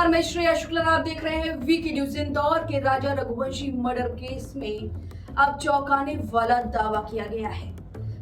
नमस्कार, मैं श्रेया शुक्ला। आप देख रहे हैं वीके न्यूज। इंदौर के राजा रघुवंशी मर्डर केस में अब चौंकाने वाला दावा किया गया है।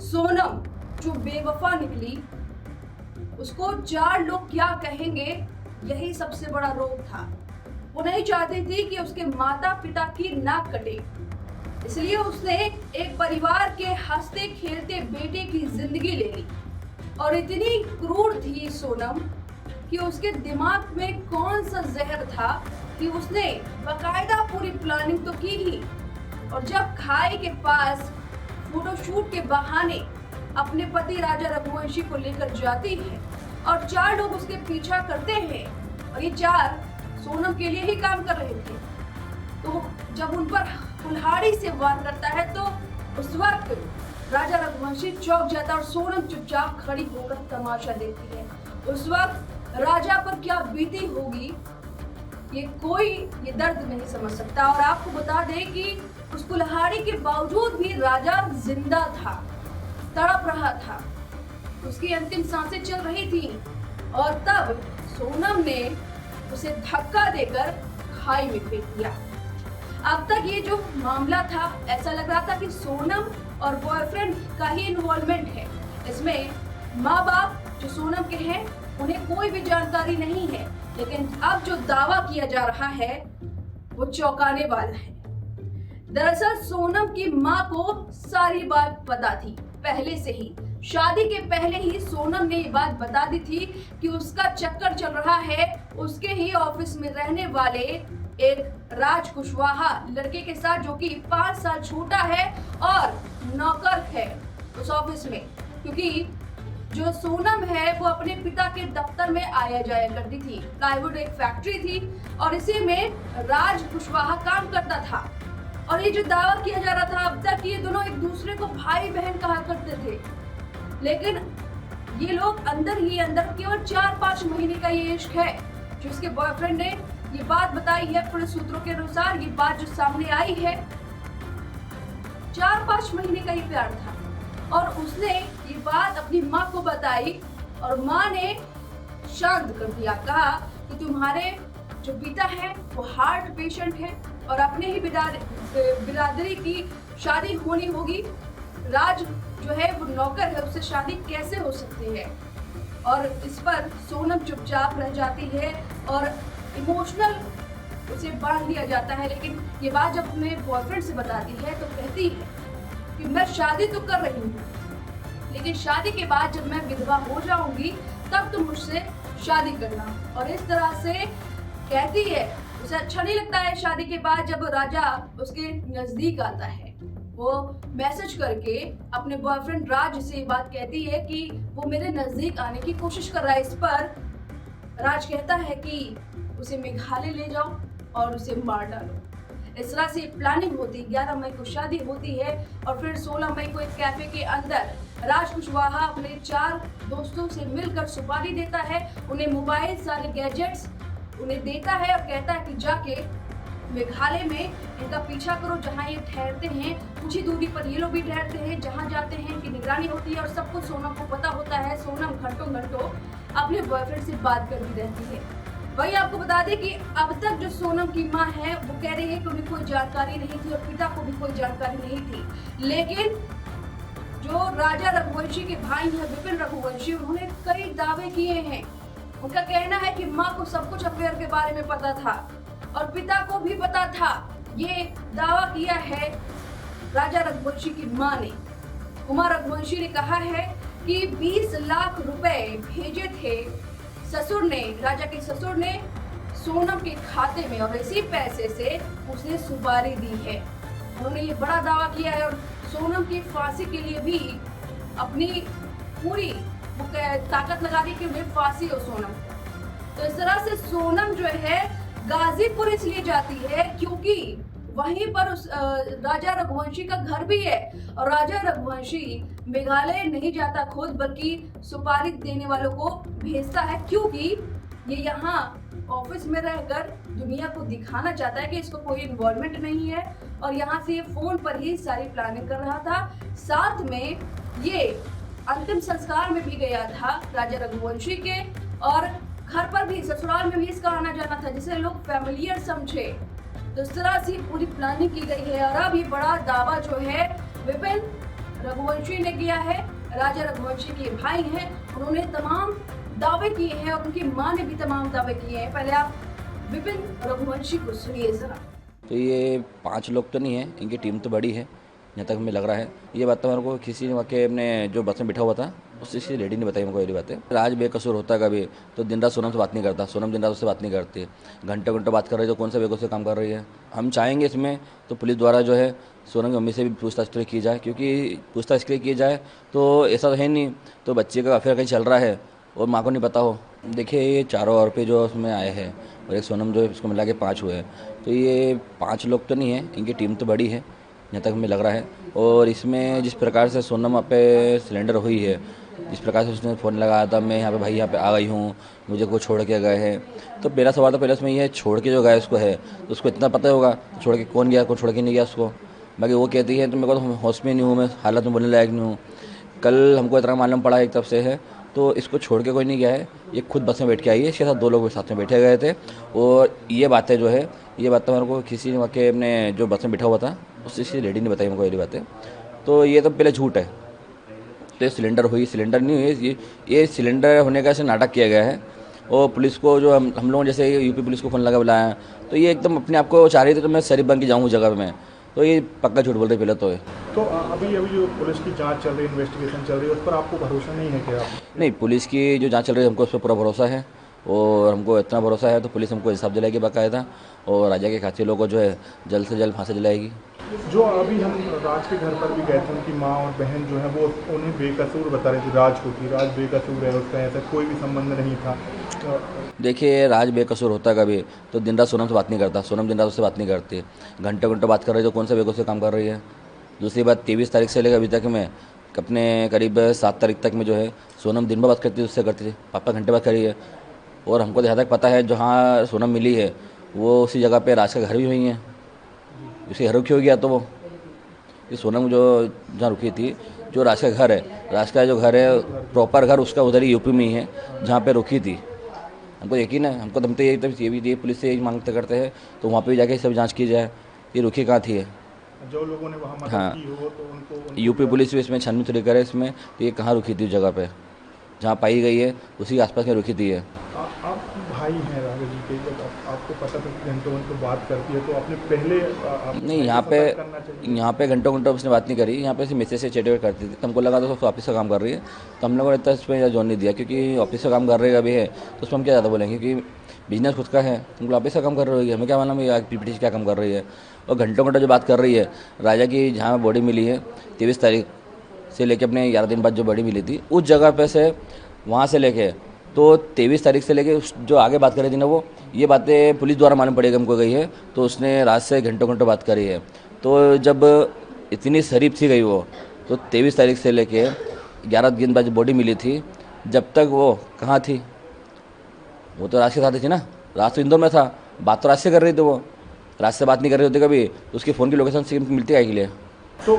सोनम जो बेवफा निकली, उसको चार लोग क्या कहेंगे, यही सबसे बड़ा रोग था। वो नहीं चाहती थी कि उसके माता पिता की नाक कटे, इसलिए उसने एक परिवार के हंसते खेलते बेटे की जिंदगी ले ली। और इतनी क्रूर थी सोनम कि उसके दिमाग में कौन सा जहर था कि उसने बकायदा पूरी प्लानिंग तो की ही, और जब खाई के पास फोटोशूट के बहाने अपने पति राजा रघुवंशी को लेकर जाती है और चार लोग उसके पीछा करते हैं, और ये चार सोनम के लिए ही काम कर रहे थे। तो जब उन पर कुल्हाड़ी से वार करता है तो उस वक्त राजा रघुवंशी चौंक जाता है और सोनम चुपचाप खड़ी होकर तमाशा देखती है। उस वक्त राजा पर क्या बीती होगी ये दर्द नहीं समझ सकता। और आपको बता दें कि उस कुल्हाड़ी के बावजूद भी राजा जिंदा था, तड़प रहा था, उसकी अंतिम सांसें चल रही थी, और तब सोनम ने उसे धक्का देकर खाई में फेंक दिया। अब तक ये जो मामला था, ऐसा लग रहा था कि सोनम और बॉयफ्रेंड का ही इन्वॉल्वमेंट है इसमें। माँ बाप जो सोनम के हैं उन्हें कोई भी जानकारी नहीं है, लेकिन अब जो दावा किया जा रहा है वो चौंकाने वाला है। दरअसल सोनम की माँ को सारी बात पता थी पहले से ही। शादी के पहले ही सोनम ने ये बात बता दी थी कि उसका चक्कर चल रहा है उसके ही ऑफिस में रहने वाले एक राज कुशवाहा लड़के के साथ, जो कि 5 साल छोटा है और नौकर है उस ऑफिस में। क्योंकि जो सोनम है वो अपने पिता के दफ्तर में आया जाया करती थी। प्लाईवुड एक फैक्ट्री थी और इसी में राज कुशवाहा काम करता था। और ये जो दावा किया जा रहा था अब तक, ये दोनों एक दूसरे को भाई बहन कहा करते थे, लेकिन ये लोग अंदर ही अंदर केवल 4-5 महीने का ये इश्क है जो इसके बॉयफ्रेंड ने ये बात बताई है। पुलिस सूत्रों के अनुसार ये बात जो सामने आई है, 4-5 महीने का ही प्यार था। और उसने ये बात अपनी माँ को बताई और माँ ने शांत कर दिया, कहा कि तुम्हारे जो पिता है वो हार्ट पेशेंट है और अपने ही बिरादरी की शादी होनी होगी। राज जो है वो नौकर है, उससे शादी कैसे हो सकती है। और इस पर सोनम चुपचाप रह जाती है और इमोशनल उसे बांध दिया जाता है। लेकिन ये बात जब अपने बॉयफ्रेंड से बताती है तो कहती है कि मैं शादी तो कर रही हूँ, लेकिन शादी के बाद जब मैं विधवा हो जाऊंगी तब तुम मुझसे शादी करना। और इस तरह से कहती है। उसे अच्छा नहीं लगता है शादी के बाद जब राजा उसके नजदीक आता है। वो मैसेज करके अपने बॉयफ्रेंड राज से ये बात कहती है कि वो मेरे नजदीक आने की कोशिश कर रहा है। इस पर राज कहता है कि उसे मेघालय ले जाओ और उसे मार डालो। इस तरह से प्लानिंग होती, 11 मई को शादी होती है और फिर 16 मई को एक कैफे के अंदर राज कुशवाहा अपने 4 दोस्तों से मिलकर सुपारी देता है, उन्हें मोबाइल, सारे गैजेट्स उन्हें देता है और कहता है कि जाके मेघालय में इनका पीछा करो, जहाँ ये ठहरते हैं कुछ ही दूरी पर ये लोग भी ठहरते हैं, जहाँ जाते हैं इनकी निगरानी होती है। और सब कुछ सोनम को पता होता है। सोनम घंटों अपने बॉयफ्रेंड से बात करती रहती है। वही आपको बता दें कि अब तक जो सोनम की माँ है वो कह रही है कि उन्हें कोई जानकारी नहीं थी और पिता को भी कोई जानकारी नहीं थी। लेकिन जो राजा रघुवंशी के भाई हैं विपिन रघुवंशी, उन्होंने कई दावे किए हैं। उनका कहना है कि माँ को सब कुछ अफेयर के बारे में पता था और पिता को भी पता था। ये दावा किया है राजा रघुवंशी की माँ ने। उमा रघुवंशी ने कहा है कि 20 लाख रुपए भेजे थे ससुर ने, राजा के ससुर ने सोनम के खाते में, और इसी पैसे से उसने सुपारी दी है। उन्होंने ये बड़ा दावा किया है और सोनम की फांसी के लिए भी अपनी पूरी ताकत लगा दी कि उन्हें फांसी हो सोनम। तो इस तरह से सोनम जो है गाजीपुर इसलिए जाती है क्योंकि वहीं पर उस राजा रघुवंशी का घर भी है। और राजा रघुवंशी मेघालय नहीं जाता खुद, बल्कि सुपारी देने वालों को भेजता है, क्योंकि ये यहाँ ऑफिस में रहकर दुनिया को दिखाना चाहता है कि इसको कोई इन्वॉल्वमेंट नहीं है। और यहाँ से ये फोन पर ही सारी प्लानिंग कर रहा था। साथ में ये अंतिम संस्कार में भी गया था राजा रघुवंशी के, और घर पर भी ससुराल में भी इसका आना जाना था, जिसे लोग फैमिलियर समझे। तो इस तरह से पूरी प्लानिंग की गई है और अब ये बड़ा दावा जो है विपिन रघुवंशी ने किया है। राजा रघुवंशी के भाई हैं, उन्होंने तमाम दावे किए हैं और उनकी मां ने भी तमाम दावे किए हैं। पहले आप विपिन रघुवंशी को सुनिए जरा। तो ये 5 लोग तो नहीं है, इनकी टीम तो बड़ी है जहाँ तक हमें लग रहा है। ये बात तो मेरे को किसी ने वाकई अपने जो बस में बैठा हुआ था उससे लेडी ने बताई मेरे को ये बातें। राज बेकसूर होता है कभी तो दिन रात सोनम से बात नहीं करता, सोनम दिन रात उससे बात नहीं करती, घंटे घंटे बात कर रही है। तो कौन सा बेकसूर से काम कर रही है। हम चाहेंगे इसमें तो पुलिस द्वारा जो है सोनम की मम्मी से भी पूछताछ की जाए, क्योंकि पूछताछ इसलिए की जाए तो ऐसा तो है नहीं तो बच्चे का अफेयर कहीं चल रहा है और माँ को नहीं पता हो। देखिए ये चारों आरोपी जो उसमें आए हैं और एक सोनम जो इसको मिला के 5 हुए हैं, तो ये 5 लोग तो नहीं है, इनकी टीम तो बड़ी है जहाँ तक हमें लग रहा है। और इसमें जिस प्रकार से सोनम वहाँ पे सिलेंडर हुई है, जिस प्रकार से उसने फ़ोन लगाया था मैं यहाँ पे भाई यहाँ पे आ गई हूँ, मुझे को छोड़ के गए हैं, तो मेरा सवाल तो पहले उसमें ये छोड़ के जो गया उसको है तो उसको इतना पता होगा तो छोड़ के कौन गया, कौन छोड़ के नहीं गया उसको। बाकी वो कहती है तो मेरे को तो होश में नहीं हूँ, मैं हालत में बोलने लायक नहीं हूँ। कल हमको इतना मालूम पड़ा एक तरफ से है तो इसको छोड़ के कोई नहीं गया है, ये खुद बस में बैठ के आई है, इसके साथ 2 लोग साथ में बैठे गए थे। और ये बातें जो है ये बात तो मेरे को किसी ने वाकई अपने जो बस में बैठा हुआ था उससे लेडी ने बताई मेरे को ये बातें। तो ये तो पहले झूठ है। तो ये सिलेंडर हुई, सिलेंडर नहीं हुई, ये सिलेंडर होने का ऐसे नाटक किया गया है। और पुलिस को जो हम लोगों जैसे यूपी पुलिस को फ़ोन लगा बुलाया तो ये एकदम अपने आप को चाह रही थी तो मैं शरीफ बन के जाऊँ उस जगह में, तो ये पक्का झूठ बोल रहे पहले तो है। तो अभी जो पुलिस की जांच चल रही है, इन्वेस्टिगेशन चल रही है, उस पर आपको भरोसा नहीं है क्या? नहीं, पुलिस की जो जांच चल रही है हमको उस पर पूरा भरोसा है और हमको इतना भरोसा है तो पुलिस हमको हिसाब दिलाएगी बाकायदा और राजा के कातिलों को जो है जल्द से जल्द फांसी दिलाएगी। जो अभी हम राज के घर पर भी गए थे, उनकी माँ और बहन जो है वो उन्हें बेकसूर बता रही थी राज को कि राज बेकसूर है, उसका ऐसा कोई भी संबंध नहीं था। देखिए राज बेकसूर होता है कभी तो दिन रात सोनम से बात नहीं करता, सोनम दिन रात उससे बात नहीं करती, घंटे घंटे बात कर रही है। तो कौन सा बेकसूर काम कर रही है। दूसरी बात 23 तारीख से लेकर अभी तक में अपने करीब 7 तारीख तक में जो है सोनम दिन भर बात करती थी, उससे करती थी, पापा घंटे बात करी है। और हमको जहाँ तक पता है जहाँ सोनम मिली है वो उसी जगह पे राज का घर भी हुई है, उसी घर रुकी हो गया। तो वो ये सोनम जो जहाँ रुकी थी जो राज का घर है, राज का जो घर है प्रॉपर घर उसका उधर ही यूपी में ही है जहाँ पे रुकी थी। हमको यकीन है, हमको हम तो ये भी पुलिस से यही मांगते करते हैं तो वहाँ पे भी जाके सब जांच की जाए ये रुकी कहाँ थी है। जो लोगों ने वहाँ मदद हाँ, की हो तो उनको यूपी पुलिस भी इसमें छानबीन थोड़ी करे इसमें तो ये कहाँ रुकी थी उस जगह पे जहाँ पाई गई है उसी के आसपास में रुकी थी है। आप भाई हैं राजा जी के, जब आपको पता था कि घंटों घंटों बात करती है तो आपने पहले नहीं, यहाँ पे घंटों घंटों उसने बात नहीं करी, यहाँ पे मैसेज से चैट करती थी। तो हमको लगा तो ऑफिस का काम कर रही है तो हम लोगों ने इतना इसमें जोन नहीं दिया, क्योंकि ऑफिस का काम कर रही है अभी है तो उसमें हम क्या ज़्यादा बोलेंगे, क्योंकि बिजनेस खुद का है, तुमको ऑफिस का काम कर रही है, हमें क्या मालूम है पीपीटी क्या काम कर रही है। और घंटों घंटों जो बात कर रही है राजा की, जहाँ बॉडी मिली है 23 तारीख से लेके अपने 11 दिन बाद जो बॉडी मिली थी उस जगह पे से वहाँ से लेके तो 23 तारीख से लेके जो आगे बात कर रही थी ना वो ये बातें पुलिस द्वारा मालूम पड़ेगी हमको गई है। तो उसने रात से घंटों घंटों बात करी है। तो जब इतनी शरीफ थी गई वो तो 23 तारीख से लेके 11 दिन बाद बॉडी मिली थी, जब तक वो कहाँ थी, वो तो राज के साथ थी ना, राज तो इंदौर में था, बात तो राज से कर रही थी, वो राज से बात नहीं कर रही होती कभी तो उसकी फ़ोन की लोकेशन से मिलती है के लिए। तो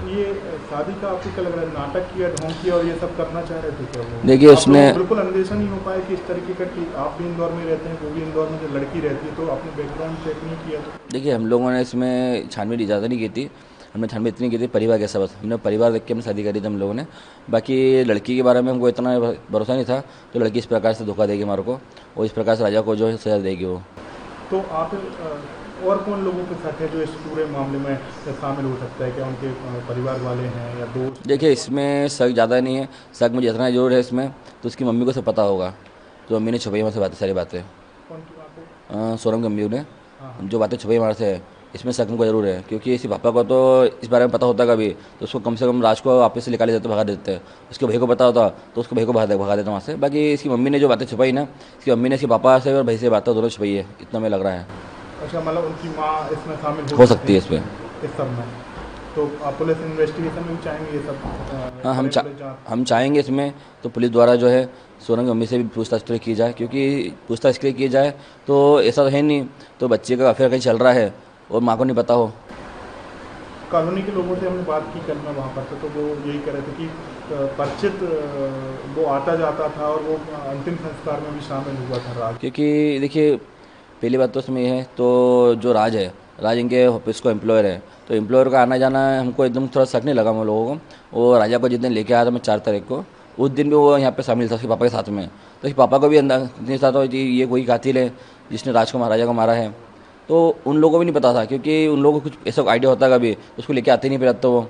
ये शादी का आपको क्या लग रहा है, नाटक किया, ढोंग किया और ये सब करना चाह रहे थे क्या वो? देखिए उसने बिल्कुल अंदेशा नहीं हो पाया कि इस तरीके का कि आप भी इंदौर में रहते हैं, वो भी इंदौर में, जो लड़की रहती है, तो आपने बैकग्राउंड चेक नहीं किया? देखिए हम लोगों ने इसमें छानबीन इजाज़त नहीं की थी, हमने छानबीन इतनी की थी परिवार के सबक, हमने परिवार देख के हमने शादी करी थी हम लोगों ने। बाकी लड़की के बारे में हमको इतना भरोसा नहीं था तो लड़की इस प्रकार से धोखा देगी हमारे को और इस प्रकार से राजा को जो है सजा देगी वो। तो आप और कौन लोगों के साथ है जो इस पूरे मामले में शामिल हो सकता है, क्या उनके परिवार वाले हैं या दोस्त? देखिए इसमें शक ज़्यादा नहीं है, शक मुझे इतना जरूर है इसमें तो उसकी मम्मी को सब पता होगा, तो मम्मी ने छुपाई हमारे से बातें, सारी बातें। कौन की बातें? सोनम की मम्मी ने हाँ। जो बातें छुपाई हमारे से, इसमें शक हमको जरूर है, क्योंकि इसके पापा को तो इस बारे में पता होता कभी तो उसको कम से कम राज को वापस से निकाले जाते, भगा देते हैं। उसके भाई को पता होता तो उसको भाई को भगा देता वहाँ से। बाकी इसकी मम्मी ने जो बातें छुपाई ना, इसकी मम्मी ने इसके पापा से और भाई से बातें दोनों छुपाई है, इतना मैं लग रहा है। अच्छा, मतलब उनकी माँ इसमें शामिल हो सकती है इसमें, इस सब में। तो आप पुलिस इन्वेस्टिगेशन में चाहेंगे ये सब? हाँ, हम चाहेंगे इसमें तो पुलिस द्वारा जो है सोनम की मम्मी से भी पूछताछ की जाए, क्योंकि पूछताछ के लिए की जाए तो ऐसा तो है नहीं तो बच्चे का अफेयर कहीं चल रहा है और माँ को नहीं पता हो। कॉलोनी के लोगों से हमने बात की कल मैं वहाँ पर था, तो वो यही कह रहे थे कि परिचित वो आता जाता था और वो अंतिम संस्कार में भी शामिल हुआ था राज। क्योंकि देखिए पहली बात तो इसमें ये है, तो जो राज है, राज इनके ऑफिस को एम्प्लॉयर है, तो एम्प्लॉयर का आना जाना हमको एकदम थोड़ा शक नहीं लगा हम लोगों को। वो राजा को जिस दिन लेके आया था मैं 4 तारीख को, उस दिन भी वो यहाँ पे शामिल था उसके पापा के साथ में। तो उसके पापा को भी नहीं था तो ये कोई कातिल है जिसने राज को राजा को मारा है, तो उन लोगों को भी नहीं पता था, क्योंकि उन लोगों को कुछ ऐसा आइडिया होता है कभी उसको लेके आते नहीं फिर तो वो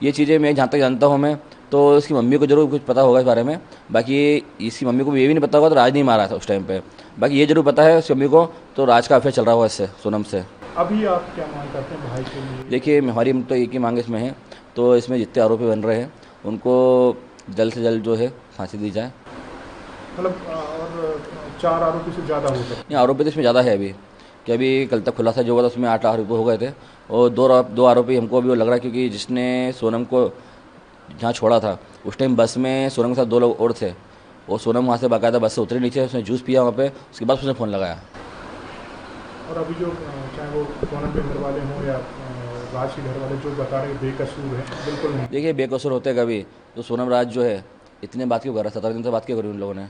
ये चीज़ें मैं जहाँ तक जानता हूँ मैं, तो इसकी मम्मी को जरूर कुछ पता होगा इस बारे में। बाकी इसकी मम्मी को भी ये भी नहीं पता होगा तो राज नहीं मारा था उस टाइम पे। बाकी ये जरूर पता है उसकी मम्मी को, तो राज का अफेयर चल रहा होगा इससे, सोनम से। अभी आप क्या मांग करते हैं भाई के लिए? देखिए हमारी तो एक ही मांग इसमें है, तो इसमें जितने आरोपी बन रहे हैं उनको जल्द से जल्द जो है फांसी दी जाए। मतलब और 4 आरोपी से ज़्यादा हो सकते? ये आरोपी तो इसमें ज़्यादा है अभी, कि अभी कल तक खुलासा जो हुआ था उसमें 8 आरोपी हो गए थे, और 2 आरोपी हमको अभी वो लग रहा है, क्योंकि जिसने सोनम को जहाँ छोड़ा था उस टाइम बस में सोनम के साथ 2 लोग और थे, और सोनम वहाँ से बाकायदा बस से उतरे नीचे, उसने जूस पिया वहाँ पे, उसके बाद उसने फ़ोन लगाया। और अभी जो चाहे वो सोनम के घर वाले हों या राज के घर वाले जो बता रहे हैं बेकसूर है, बिल्कुल नहीं। देखिए बेकसूर होते कभी तो सोनम राज जो है इतने बात क्यों कर रहा है, 17 दिन से बात क्यों करी उन लोगों ने?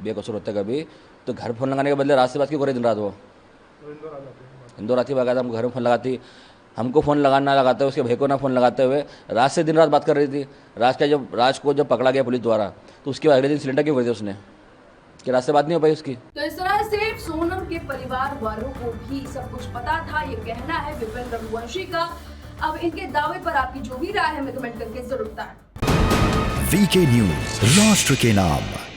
बेकसूर होते कभी तो घर फ़ोन लगाने के बदले रात से बात क्यों करे दिन रात? वो इंदौर आ जाते हैं। इंदौर आती बाकायदा हमको घर में फ़ोन लगाती, हमको फ़ोन लगाना लगाते हुए उसके भाई को ना फ़ोन लगाते हुए रात से दिन रात बात कर रही थी। राज को जब पकड़ा गया पुलिस द्वारा तो उसके बाद अगले दिन सिलेंडर क्यों कर दिया उसने, कि रात से बात नहीं हो पाई उसकी? तो इस तरह से सोनम के परिवार वालों को भी सब कुछ पता था, ये कहना है विपिन रघुवंशी का। अब इनके दावे पर आपकी जो भी राय है हमें कमेंट करके जरूर बताएं। वीके न्यूज, राष्ट्र के नाम।